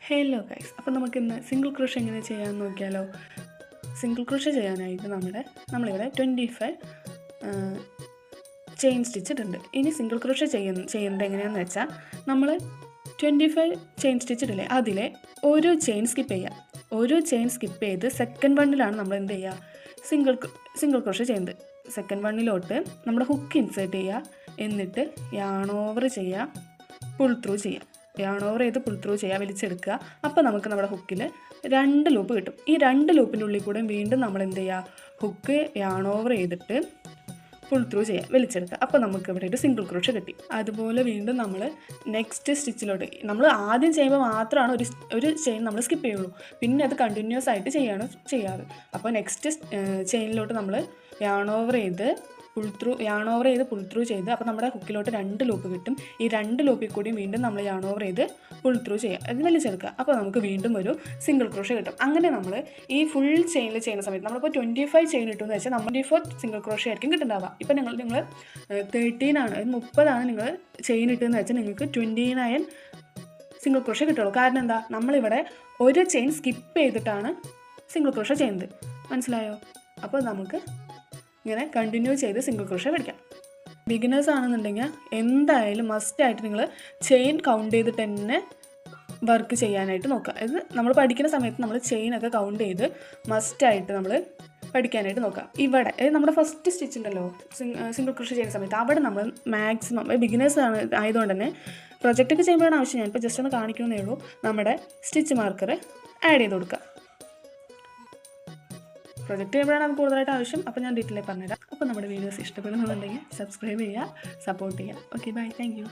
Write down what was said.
Hello guys, അപ്പോൾ നമുക്കിന്ന് single crochet എങ്ങനെ ചെയ്യാമെന്ന് നോക്കിയാലോ. സിംഗിൾ ക്രോഷേ ചെയ്യാനായിട്ട് നമ്മളിവിടെ 25 ചെയിൻ സ്റ്റിച്ച് ഇട്ടുണ്ട്. ഇനി സിംഗിൾ ക്രോഷേ ചെയ്യുന്നത് എങ്ങനെയാണെന്ന് വെച്ചാൽ, നമ്മൾ 25 ചെയിൻ സ്റ്റിച്ച് ഇട്ടില്ലേ, അതിലെ ഒരു ചെയിൻ സ്കിപ്പ് ചെയ്യുക. ഒരു ചെയിൻ സ്കിപ്പ് ചെയ്ത് സെക്കൻഡ് വണ്ണിലാണ് നമ്മൾ എന്ത് ചെയ്യുക, സിംഗിൾ ക്രോഷേ ചെയ്യുന്നത്. സെക്കൻഡ് വണ്ണിലോട്ട് നമ്മുടെ ഹുക്ക് ഇൻസേർട്ട് ചെയ്യുക, എന്നിട്ട് യാൺ ഓവർ ചെയ്യുക, പുൾ ത്രൂ ചെയ്യുക. യാൺ ഓവർ ചെയ്ത് പുൾ ത്രൂ ചെയ്യുക, വലിച്ചെടുക്കുക. അപ്പോൾ നമുക്ക് നമ്മുടെ ഹുക്കിൽ 2 ലൂപ്പ് കിട്ടും. ഈ 2 ലൂപ്പിൻ്റെ ഉള്ളിൽ കൂടെ വീണ്ടും നമ്മൾ എന്ത് ചെയ്യുക, ഹുക്ക് യാൺ ഓവർ ചെയ്തിട്ട് പുൾ ത്രൂ ചെയ്യുക, വലിച്ചെടുക്കുക. അപ്പോൾ നമുക്ക് ഇവിടെ ഒരു സിംഗിൾ ക്രോഷേ കിട്ടി. അതുപോലെ വീണ്ടും നമ്മൾ നെക്സ്റ്റ് സ്റ്റിച്ചിലോട്ട്, നമ്മൾ ആദ്യം ചെയ്യുമ്പോൾ മാത്രമാണ് ഒരു ചെയിൻ നമ്മൾ സ്കിപ്പ് ചെയ്യുള്ളൂ, പിന്നെ അത് കണ്ടിന്യൂസ് ആയിട്ട് ചെയ്യാറ്. അപ്പോൾ നെക്സ്റ്റ് ചെയിനിലോട്ട് നമ്മൾ യാൺ ഓവർ ചെയ്ത് പുൾ ത്രൂ ചെയ്ത് അപ്പോൾ നമ്മുടെ ഹുക്കിലോട്ട് 2 ലൂപ്പ് കിട്ടും. ഈ 2 ലൂപ്പിൽ കൂടി വീണ്ടും നമ്മൾ യാൺ ഓവർ ചെയ്ത് പുൾ ത്രൂ ചെയ്യുക, അത് വലിച്ചെടുക്കുക. അപ്പോൾ നമുക്ക് വീണ്ടും ഒരു സിംഗിൾ ക്രോഷേ കിട്ടും. അങ്ങനെ നമ്മൾ ഈ ഫുൾ ചെയിനിൽ ചെയ്യുന്ന സമയത്ത് നമ്മളിപ്പോൾ 25 ചെയിൻ ഇട്ടുമെന്ന് വെച്ചാൽ നമ്മൾ 24 സിംഗിൾ ക്രോഷേ ആയിരിക്കും കിട്ടുന്നുണ്ടാവുക. ഇപ്പോൾ നിങ്ങൾ 13 ആണ്, 30 നിങ്ങൾ ചെയിൻ ഇട്ടെന്ന് വെച്ചാൽ നിങ്ങൾക്ക് 29 സിംഗിൾ ക്രോഷേ കിട്ടുള്ളൂ. കാരണം എന്താ, നമ്മളിവിടെ ഒരു ചെയിൻ സ്കിപ്പ് ചെയ്തിട്ടാണ് സിംഗിൾ ക്രോഷേ ചെയ്യുന്നത്. മനസ്സിലായോ? അപ്പോൾ നമുക്ക് ഇങ്ങനെ കണ്ടിന്യൂ ചെയ്ത് സിംഗിൾ ക്രോഷേ പഠിക്കാം. ബിഗിനേഴ്സ് ആണെന്നുണ്ടെങ്കിൽ എന്തായാലും മസ്റ്റായിട്ട് നിങ്ങൾ ചെയിൻ കൗണ്ട് ചെയ്തിട്ട് തന്നെ വർക്ക് ചെയ്യാനായിട്ട് നോക്കുക. ഇത് നമ്മൾ പഠിക്കുന്ന സമയത്ത് നമ്മൾ ചെയിനൊക്കെ കൗണ്ട് ചെയ്ത് മസ്റ്റായിട്ട് നമ്മൾ പഠിക്കാനായിട്ട് നോക്കുക. ഇവിടെ നമ്മുടെ ഫസ്റ്റ് സ്റ്റിച്ച് ഉണ്ടല്ലോ, സിംഗിൾ ക്രോഷേ ചെയ്യുന്ന സമയത്ത് അവിടെ നമ്മൾ മാക്സിമം ബിഗിനേഴ്സ് ആയതുകൊണ്ട് തന്നെ പ്രൊജക്റ്റൊക്കെ ചെയ്യുമ്പോഴാണ് ആവശ്യം. ഞാനിപ്പോൾ ജസ്റ്റ് ഒന്ന് കാണിക്കുന്നേ ഉള്ളൂ. നമ്മുടെ സ്റ്റിച്ച് മാർക്കർ ആഡ് ചെയ്ത് കൊടുക്കുക. പ്രൊജക്റ്റ് ചെയ്യുമ്പോഴാണ് നമുക്ക് കൂടുതലായിട്ട് ആവശ്യം. അപ്പോൾ ഞാൻ ഡീറ്റെയിൽ പറഞ്ഞുതരാം. അപ്പോൾ നമ്മുടെ വീഡിയോസ് ഇഷ്ടപ്പെടുന്നുണ്ടെങ്കിൽ സബ്സ്ക്രൈബ് ചെയ്യുക, സപ്പോർട്ട് ചെയ്യുക. Okay, bye, thank U.